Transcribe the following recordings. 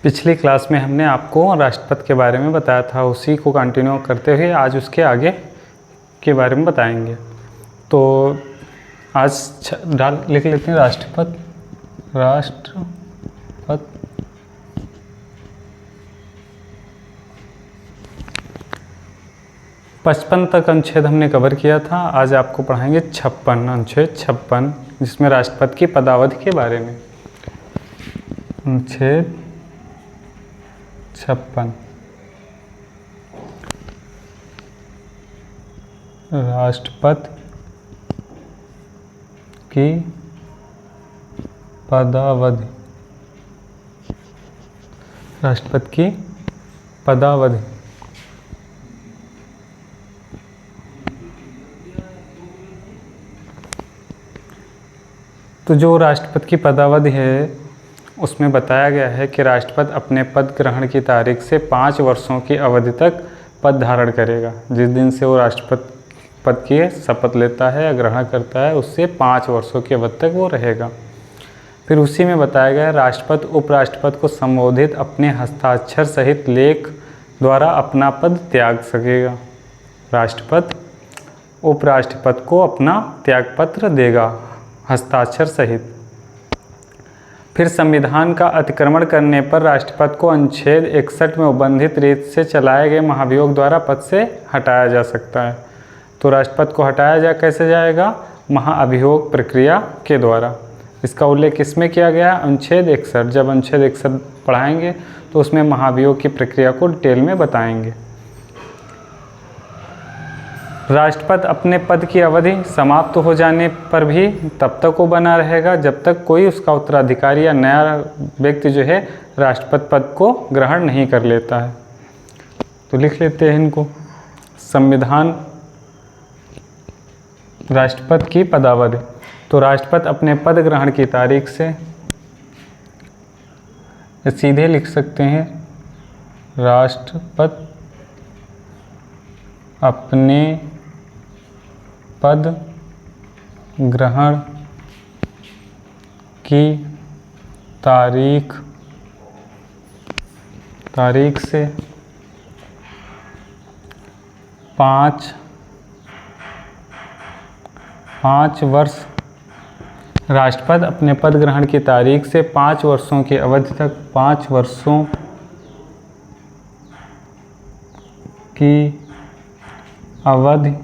पिछली क्लास में हमने आपको राष्ट्रपति के बारे में बताया था, उसी को कंटिन्यू करते हुए आज उसके आगे के बारे में बताएंगे। तो आज लिख लेते हैं राष्ट्रपति 55 तक अनुच्छेद हमने कवर किया था। आज आपको पढ़ाएंगे 56 अनुच्छेद 56, जिसमें राष्ट्रपति की पदावधि के बारे में। अनुच्छेद 56 राष्ट्रपति की पदावधि। राष्ट्रपति की पदावधि तो जो राष्ट्रपति की पदावधि है उसमें बताया गया है कि राष्ट्रपति अपने पद ग्रहण की तारीख से 5 वर्षों की अवधि तक पद धारण करेगा। जिस दिन से वो राष्ट्रपति पद की शपथ लेता है या ग्रहण करता है, उससे 5 वर्षों की अवधि तक वो रहेगा। फिर उसी में बताया गया है राष्ट्रपति उपराष्ट्रपति को संबोधित अपने हस्ताक्षर सहित लेख द्वारा अपना पद त्याग सकेगा। राष्ट्रपति उपराष्ट्रपति को अपना त्यागपत्र देगा हस्ताक्षर सहित। फिर संविधान का अतिक्रमण करने पर राष्ट्रपति को अनुच्छेद 61 में उल्लिखित रीत से चलाए गए महाभियोग द्वारा पद से हटाया जा सकता है। तो राष्ट्रपति को हटाया कैसे जाएगा? महाअभियोग प्रक्रिया के द्वारा। इसका उल्लेख किसमें किया गया? अनुच्छेद 61। जब अनुच्छेद 61 पढ़ाएंगे तो उसमें महाभियोग की प्रक्रिया को डिटेल में बताएंगे। राष्ट्रपति अपने पद की अवधि समाप्त हो जाने पर भी तब तक वो बना रहेगा जब तक कोई उसका उत्तराधिकारी या नया व्यक्ति जो है राष्ट्रपति पद को ग्रहण नहीं कर लेता है। तो लिख लेते हैं इनको। संविधान राष्ट्रपति की पदावधि। तो राष्ट्रपति अपने पद ग्रहण की तारीख से, सीधे लिख सकते हैं, राष्ट्रपति अपने पद ग्रहण की तारीख से 5 वर्ष। राष्ट्रपति अपने पद ग्रहण की तारीख से 5 वर्षों की अवधि तक 5 वर्षों की अवधि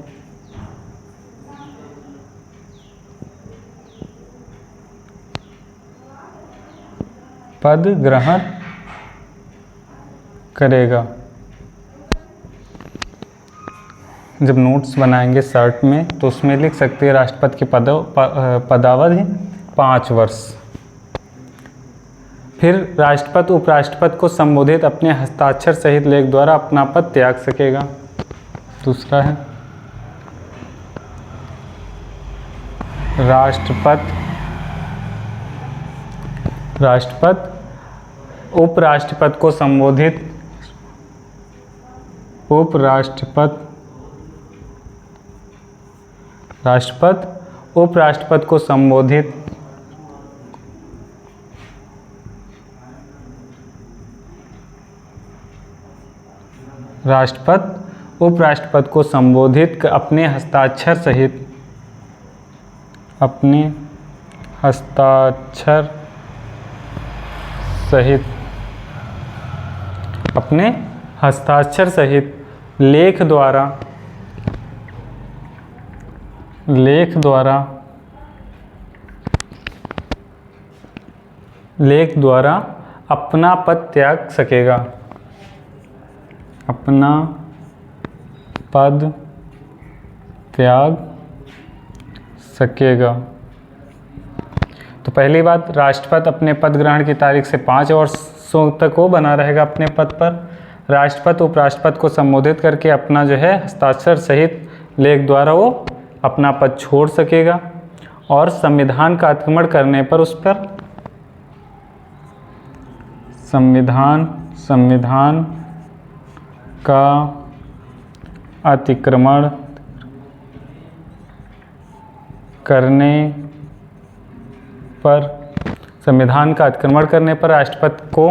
पद ग्रहण करेगा। जब नोट्स बनाएंगे शर्ट में तो उसमें लिख सकते हैं राष्ट्रपति की पदावधि 5 वर्ष। फिर राष्ट्रपति उपराष्ट्रपति को संबोधित अपने हस्ताक्षर सहित लेख द्वारा अपना पद त्याग सकेगा। दूसरा है राष्ट्रपति उपराष्ट्रपति को संबोधित राष्ट्रपति उपराष्ट्रपति को संबोधित राष्ट्रपति उपराष्ट्रपति को संबोधित अपने हस्ताक्षर सहित लेख द्वारा अपना पद त्याग सकेगा। अपना पद त्याग सकेगा। तो पहली बात, राष्ट्रपति अपने पद ग्रहण की तारीख से 5 वर्षों तक वो बना रहेगा अपने पद पर। राष्ट्रपति उपराष्ट्रपति को संबोधित करके अपना जो है हस्ताक्षर सहित लेख द्वारा वो अपना पद छोड़ सकेगा। और संविधान का अतिक्रमण करने पर उस पर संविधान का अतिक्रमण करने पर संविधान का अतिक्रमण करने पर राष्ट्रपति को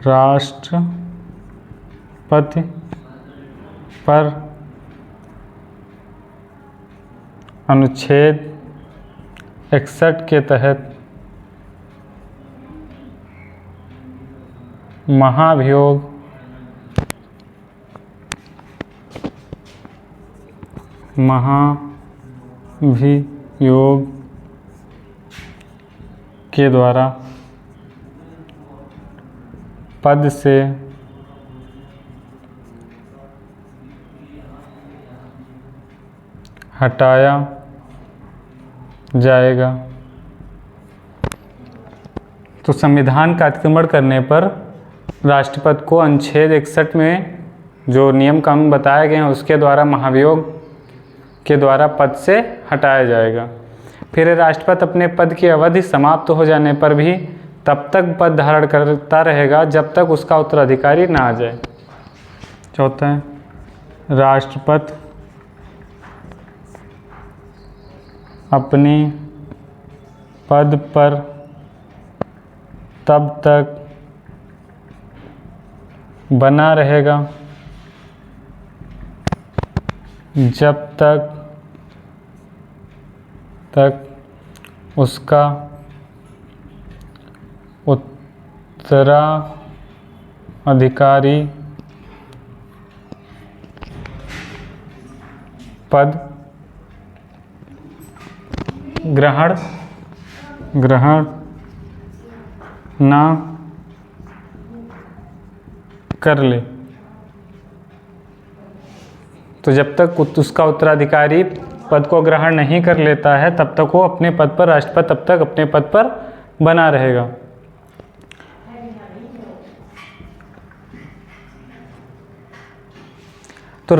राष्ट्रपति पर अनुच्छेद 61 के तहत महाभियोग के द्वारा पद से हटाया जाएगा। तो संविधान का अतिक्रमण करने पर राष्ट्रपति को अनुच्छेद 61 में जो नियम कानून बताए गए हैं उसके द्वारा महाभियोग के द्वारा पद से हटाया जाएगा। फिर राष्ट्रपति अपने पद की अवधि समाप्त हो जाने पर भी तब तक पद धारण करता रहेगा जब तक उसका उत्तराधिकारी ना आ जाए। चौथा है, राष्ट्रपति अपने पद पर तब तक बना रहेगा जब तक उसका उत्तराधिकारी पद ग्रहण ना कर ले। तो जब तक उसका उत्तराधिकारी पद को ग्रहण नहीं कर लेता है तब तक वो अपने पद पर, राष्ट्रपति तब तक अपने पद पर बना रहेगा। तो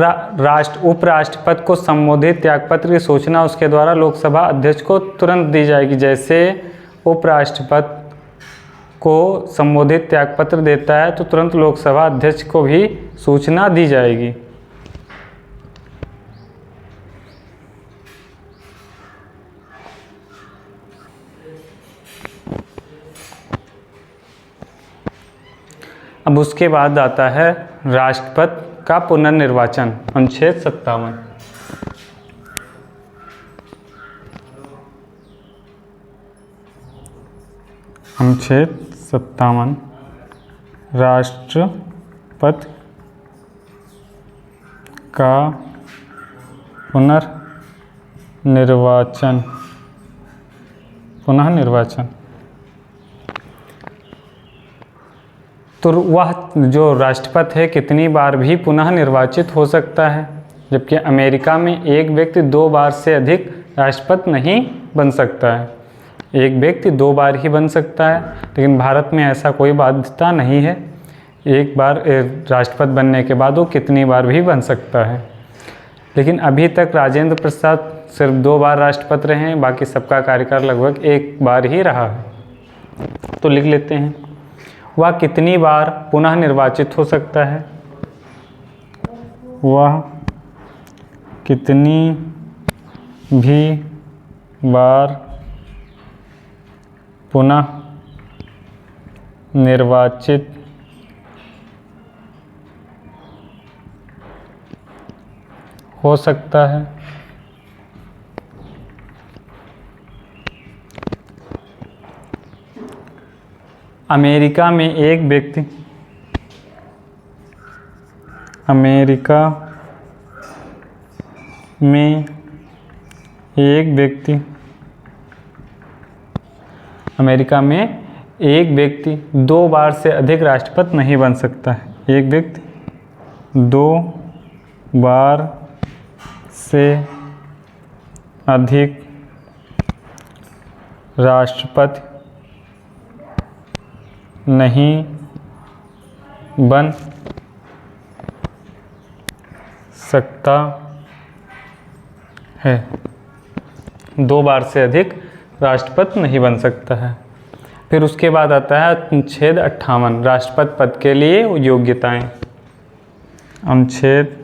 उपराष्ट्रपति को संबोधित त्यागपत्र की सूचना उसके द्वारा लोकसभा अध्यक्ष को तुरंत दी जाएगी। जैसे उपराष्ट्रपति को संबोधित त्यागपत्र देता है तो तुरंत लोकसभा अध्यक्ष को भी सूचना दी जाएगी। अब उसके बाद आता है राष्ट्रपति का पुनर्निर्वाचन, अनुच्छेद 57। अनुच्छेद 57 राष्ट्रपति का पुनर्निर्वाचन। तो वह जो राष्ट्रपति है कितनी बार भी पुनः निर्वाचित हो सकता है, जबकि अमेरिका में एक व्यक्ति 2 बार से अधिक राष्ट्रपति नहीं बन सकता है। एक व्यक्ति 2 बार ही बन सकता है, लेकिन भारत में ऐसा कोई बाध्यता नहीं है। एक बार राष्ट्रपति बनने के बाद वो कितनी बार भी बन सकता है। लेकिन अभी तक राजेंद्र प्रसाद सिर्फ 2 बार राष्ट्रपति रहे हैं, बाकी सबका कार्यकाल लगभग 1 बार ही रहा है। तो लिख लेते हैं, वह कितनी बार पुनः निर्वाचित हो सकता है। वह कितनी भी बार पुनः निर्वाचित हो सकता है। अमेरिका में एक व्यक्ति अमेरिका में एक व्यक्ति 2 बार से अधिक राष्ट्रपति नहीं बन सकता है। एक व्यक्ति 2 बार से अधिक राष्ट्रपति नहीं बन सकता है। 2 बार से अधिक राष्ट्रपति नहीं बन सकता है। फिर उसके बाद आता है अनुच्छेद 58 राष्ट्रपति पद के लिए योग्यताएं। अनुच्छेद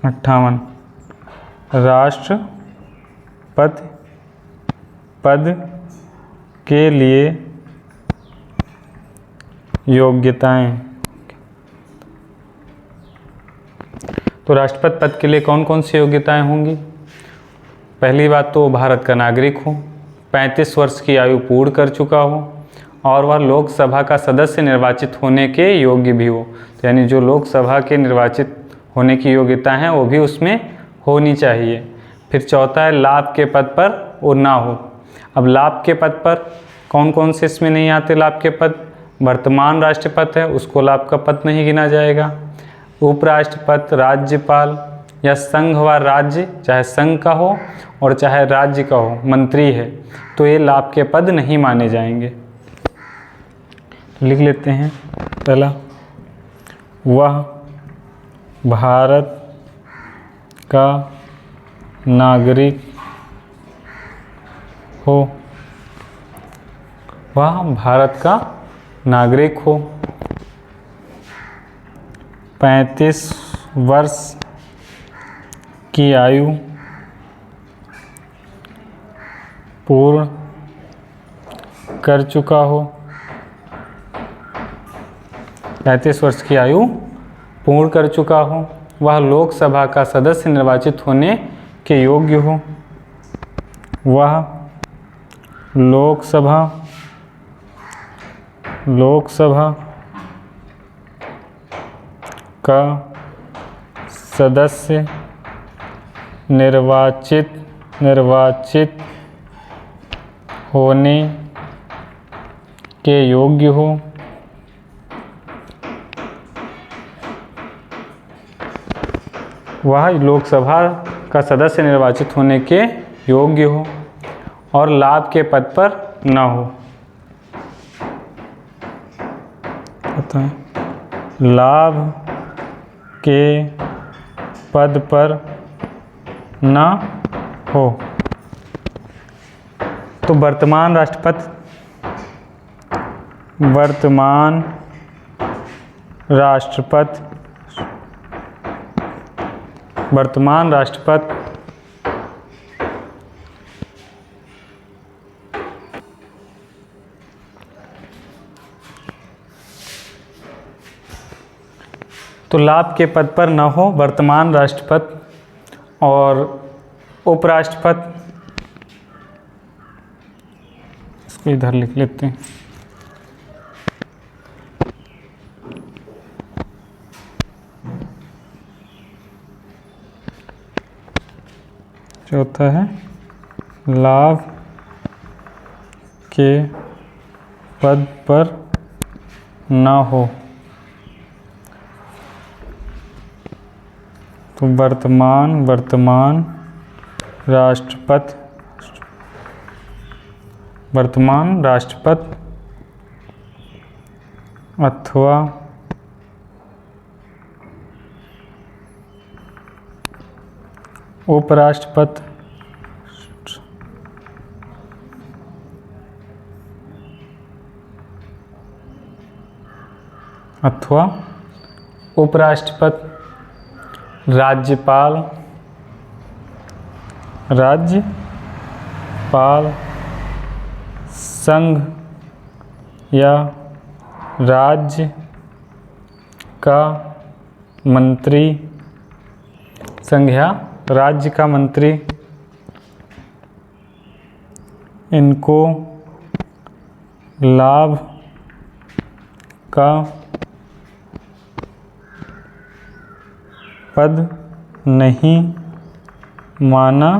58 राष्ट्रपति पद के लिए योग्यताएं। तो राष्ट्रपति पद के लिए कौन कौन सी योग्यताएं होंगी? पहली बात तो भारत का नागरिक हो, 35 वर्ष की आयु पूर्ण कर चुका हो और वह लोकसभा का सदस्य निर्वाचित होने के योग्य भी हो। तो यानी जो लोकसभा के निर्वाचित होने की योग्यता है वो भी उसमें होनी चाहिए। फिर चौथा है लाभ के पद पर वो ना हो। अब लाभ के पद पर कौन कौन से इसमें नहीं आते लाभ के पद? वर्तमान राष्ट्रपति है उसको लाभ का पद नहीं गिना जाएगा। उपराष्ट्रपति, राज्यपाल या संघ व राज्य, चाहे संघ का हो और चाहे राज्य का हो, मंत्री है तो ये लाभ के पद नहीं माने जाएंगे। लिख लेते हैं। पहला, वह भारत का नागरिक हो, वह भारत का नागरिक हो, 35 वर्ष की आयु पूर्ण कर चुका हो, 35 वर्ष की आयु पूर्ण कर चुका हो, वह लोकसभा का सदस्य निर्वाचित होने के योग्य हो, वह लोकसभा का सदस्य निर्वाचित होने के योग्य हो, वह लोकसभा का सदस्य निर्वाचित होने के योग्य हो और लाभ के पद पर न हो। पता है, लाभ के पद पर न हो। तो वर्तमान राष्ट्रपति तो लाभ के पद पर न हो वर्तमान राष्ट्रपति और उपराष्ट्रपति, इसको इधर लिख लेते हैं। चौथा है लाभ के पद पर न हो। तो वर्तमान राष्ट्रपति अथवा उपराष्ट्रपति अथवा उपराष्ट्रपति, राज्यपाल संघ या राज्य का मंत्री, संघ या राज्य का मंत्री, इनको लाभ का पद नहीं माना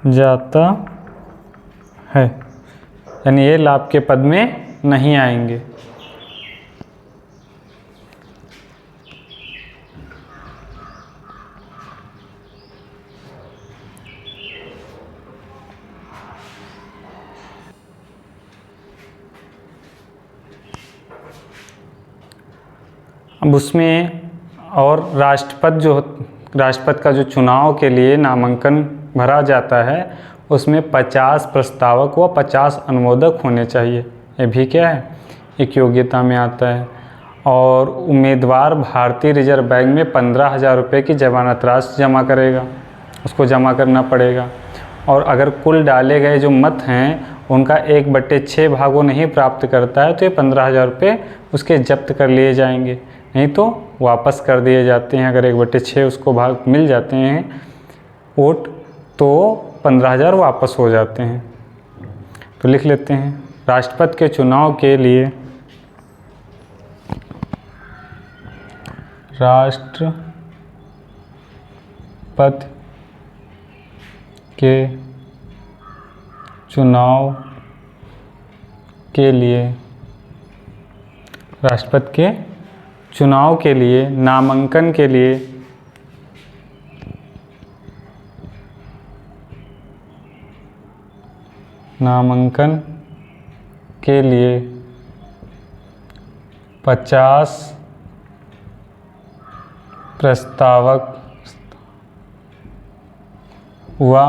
जाता है, यानी ये लाभ के पद में नहीं आएंगे। अब उसमें और राष्ट्रपति का जो चुनाव के लिए नामांकन भरा जाता है उसमें 50 प्रस्तावक व 50 अनुमोदक होने चाहिए। ये भी क्या है, एक योग्यता में आता है। और उम्मीदवार भारतीय रिजर्व बैंक में 15,000 रुपये की जमानत राशि जमा करेगा, उसको जमा करना पड़ेगा। और अगर कुल डाले गए जो मत हैं उनका 1/6 भाग वो नहीं प्राप्त करता है तो ये 15,000 रुपये उसके जब्त कर लिए जाएंगे, नहीं तो वापस कर दिए जाते हैं। अगर 1/6 उसको भाग मिल जाते हैं वोट तो 15,000 वापस हो जाते हैं। तो लिख लेते हैं, राष्ट्रपति के चुनाव के लिए राष्ट्रपति के चुनाव के लिए राष्ट्रपति के चुनाव के लिए नामांकन के लिए के लिए 50 प्रस्तावक हुआ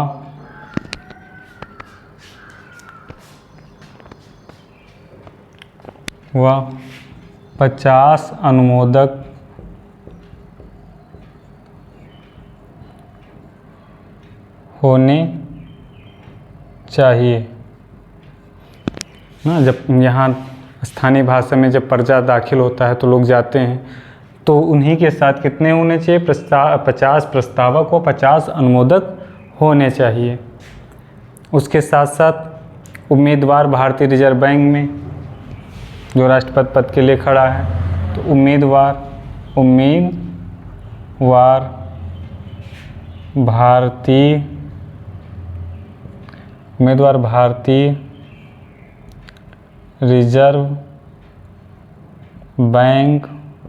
50 अनुमोदक होने चाहिए ना। जब यहाँ स्थानीय भाषा में जब पर्चा दाखिल होता है तो लोग जाते हैं तो उन्हीं के साथ कितने होने चाहिए, 50 प्रस्तावक और 50 अनुमोदक होने चाहिए। उसके साथ साथ उम्मीदवार भारतीय रिजर्व बैंक में जो राष्ट्रपति पद के लिए खड़ा है, तो उम्मीदवार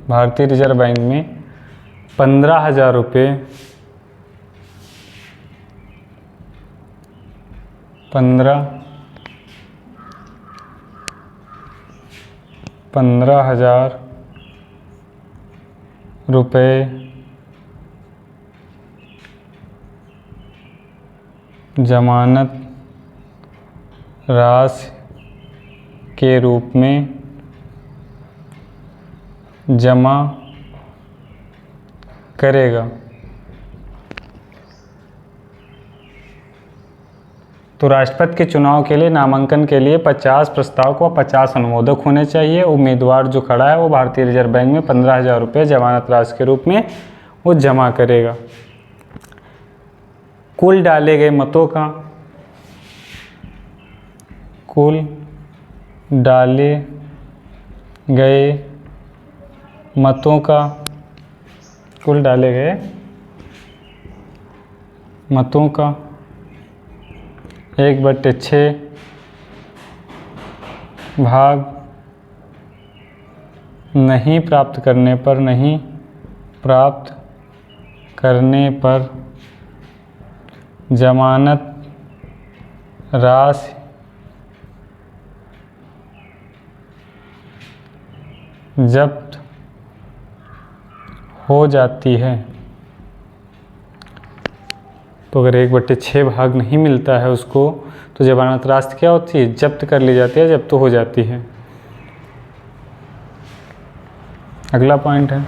भारतीय रिजर्व बैंक में 15,000 रुपये 15,000 रुपये जमानत राशि के रूप में जमा करेगा। तो राष्ट्रपति के चुनाव के लिए नामांकन के लिए 50 प्रस्तावक व 50 अनुमोदक होने चाहिए। उम्मीदवार जो खड़ा है वो भारतीय रिजर्व बैंक में 15,000 रुपये जमानत राशि के रूप में वो जमा करेगा। कुल डाले गए मतों का मतों का 1/6 भाग नहीं प्राप्त करने पर जमानत राशि जब्त हो जाती है। तो अगर 1/6 भाग नहीं मिलता है उसको तो जमानत राशि क्या होती है, जब्त कर ली जाती है, जब्त तो हो जाती है। अगला पॉइंट है,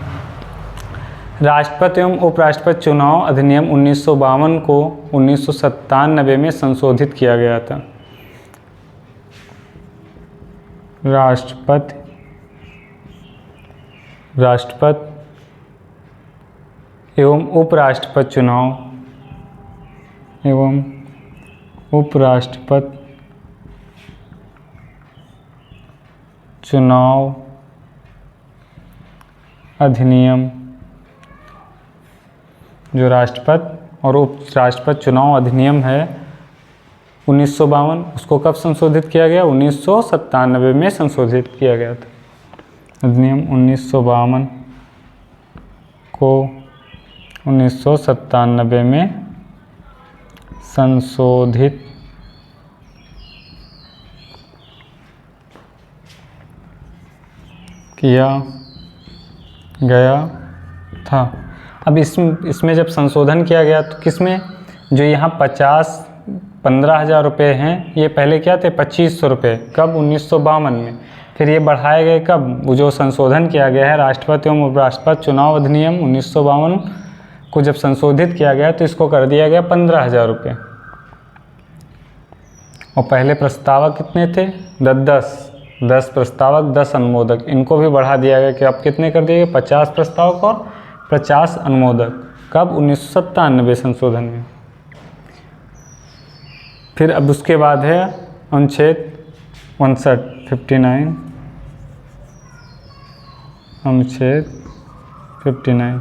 राष्ट्रपति एवं उपराष्ट्रपति चुनाव अधिनियम 1952 को 1997 में संशोधित किया गया था। राष्ट्रपति एवं उपराष्ट्रपति चुनाव अधिनियम जो राष्ट्रपति और उपराष्ट्रपति चुनाव अधिनियम है 1952, उसको कब संशोधित किया गया, 1997 में संशोधित किया गया था। अधिनियम 1952 को 1997 में संशोधित किया गया था। अब इसमें जब संशोधन किया गया तो किसमें, जो यहाँ 15,000 रुपये हैं ये पहले क्या थे 2,500 रुपये, कब 1952 में। फिर ये बढ़ाए गए कब, वो जो संशोधन किया गया है राष्ट्रपति एवं उपराष्ट्रपति चुनाव अधिनियम 1952 को जब संशोधित किया गया तो इसको कर दिया गया 15,000 रुपये। और पहले प्रस्तावक कितने थे? 10 प्रस्तावक 10 अनुमोदक। इनको भी बढ़ा दिया गया कि अब कितने कर दिए गए? 50 प्रस्तावक और 50 अनुमोदक। कब? 1997 संशोधन में। फिर अब उसके बाद है अनुच्छेद 59 अनुच्छेद 59।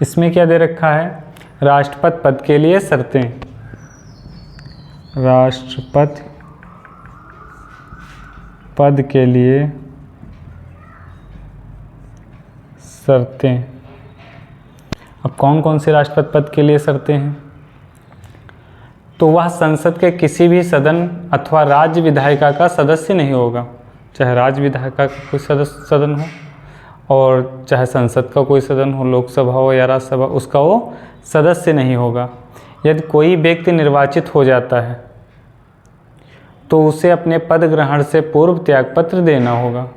इसमें क्या दे रखा है? राष्ट्रपति पद के लिए शर्तें। राष्ट्रपति पद के लिए शर्तें। अब कौन कौन से राष्ट्रपति पद के लिए शर्तें हैं? तो वह संसद के किसी भी सदन अथवा राज्य विधायिका का सदस्य नहीं होगा, चाहे राज्य विधायिका का कोई सदन हो और चाहे संसद का कोई सदन हो, लोकसभा हो या राज्यसभा, उसका वो सदस्य नहीं होगा। यदि कोई व्यक्ति निर्वाचित हो जाता है तो उसे अपने पद ग्रहण से पूर्व त्यागपत्र देना होगा,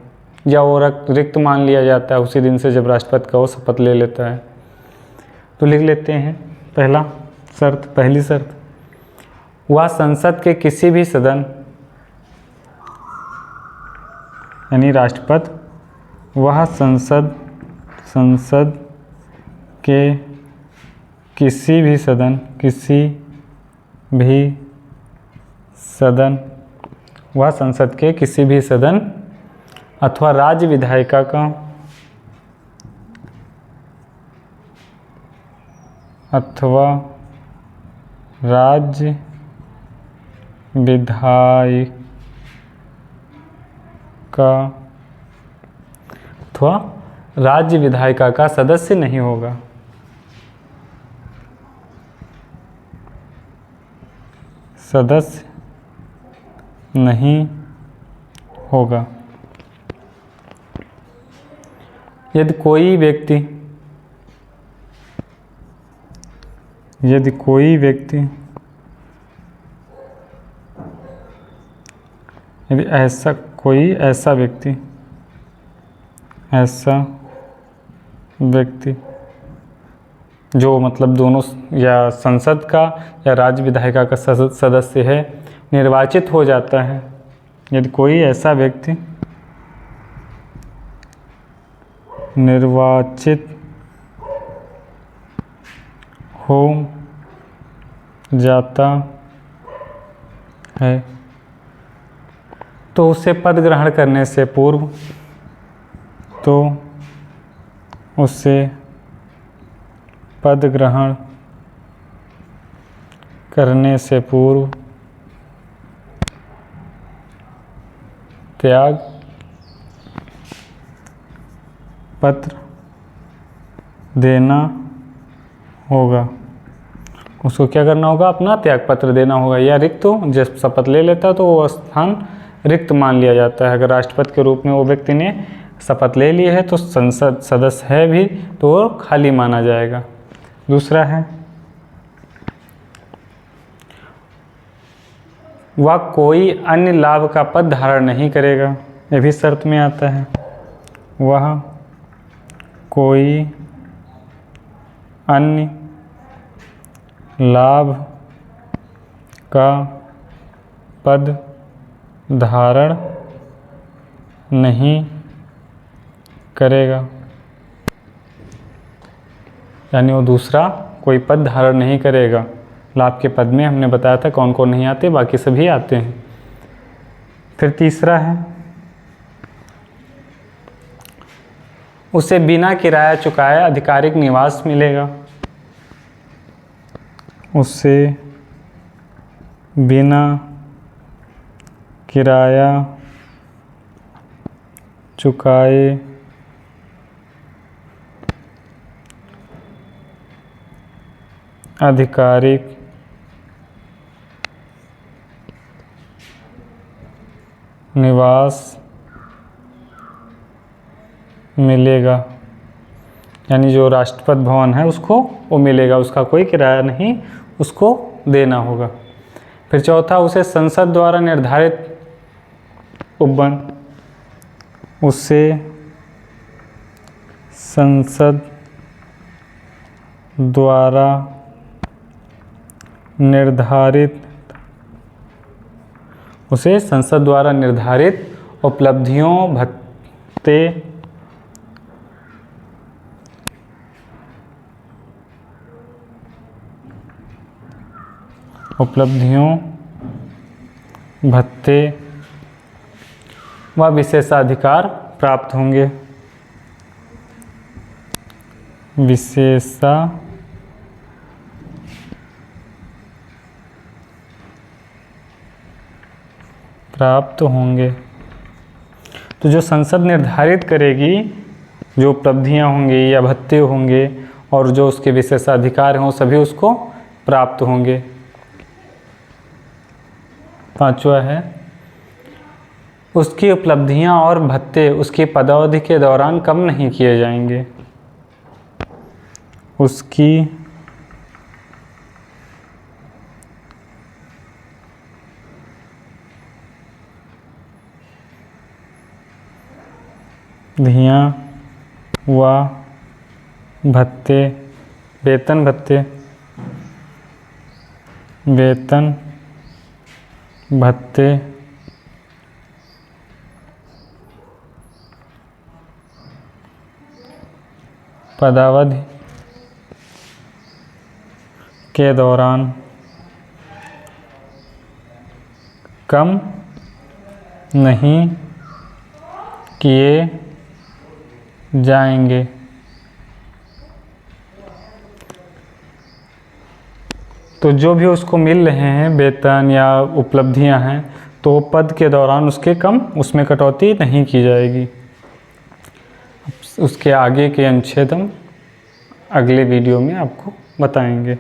या वो रिक्त मान लिया जाता है उसी दिन से जब राष्ट्रपति का वो शपथ ले लेता है। तो लिख लेते हैं पहली शर्त, वह संसद के किसी भी सदन यानी राष्ट्रपति, वह संसद के किसी भी सदन वह संसद के किसी भी सदन अथवा राज्य विधायिका का राज्य विधायिका का सदस्य नहीं होगा। सदस्य नहीं होगा। यदि कोई ऐसा व्यक्ति जो मतलब दोनों या संसद का या राज्य विधायिका का सदस्य है, निर्वाचित हो जाता है। यदि कोई ऐसा व्यक्ति निर्वाचित हो जाता है तो उसे पद ग्रहण करने से पूर्व त्याग पत्र देना होगा। उसको क्या करना होगा? अपना त्याग पत्र देना होगा, या रिक्त हो, जब शपथ ले लेता तो वो स्थान रिक्त मान लिया जाता है। अगर राष्ट्रपति के रूप में वो व्यक्ति ने शपथ ले ली है तो संसद सदस्य है भी तो वो खाली माना जाएगा। दूसरा है, वह कोई अन्य लाभ का पद धारण नहीं करेगा। यह भी शर्त में आता है। वह कोई अन्य लाभ का पद धारण नहीं करेगा, यानी वो दूसरा कोई पद धारण नहीं करेगा। लाभ के पद में हमने बताया था कौन कौन नहीं आते, बाकी सभी आते हैं। फिर तीसरा है, उसे बिना किराया चुकाए आधिकारिक निवास मिलेगा। उसे बिना किराया चुकाए आधिकारिक निवास मिलेगा, यानी जो राष्ट्रपति भवन है उसको वो मिलेगा, उसका कोई किराया नहीं उसको देना होगा। फिर चौथा, उसे संसद द्वारा निर्धारित उपवन, उसे संसद द्वारा निर्धारित उसे संसद द्वारा निर्धारित उपलब्धियों भत्ते व विशेषाधिकार प्राप्त होंगे। तो जो संसद निर्धारित करेगी, जो उपलब्धियां होंगी या भत्ते होंगे और जो उसके विशेषाधिकार हों, सभी उसको प्राप्त होंगे। 5वां है, उसकी उपलब्धियां और भत्ते उसकी पदावधि के दौरान कम नहीं किए जाएंगे। उसकी उपलब्धियां व भत्ते वेतन भत्ते पदावधि के दौरान कम नहीं किए जाएंगे। तो जो भी उसको मिल रहे हैं वेतन या उपलब्धियां हैं, तो पद के दौरान उसमें कटौती नहीं की जाएगी। उसके आगे के अनुच्छेद हम अगले वीडियो में आपको बताएंगे।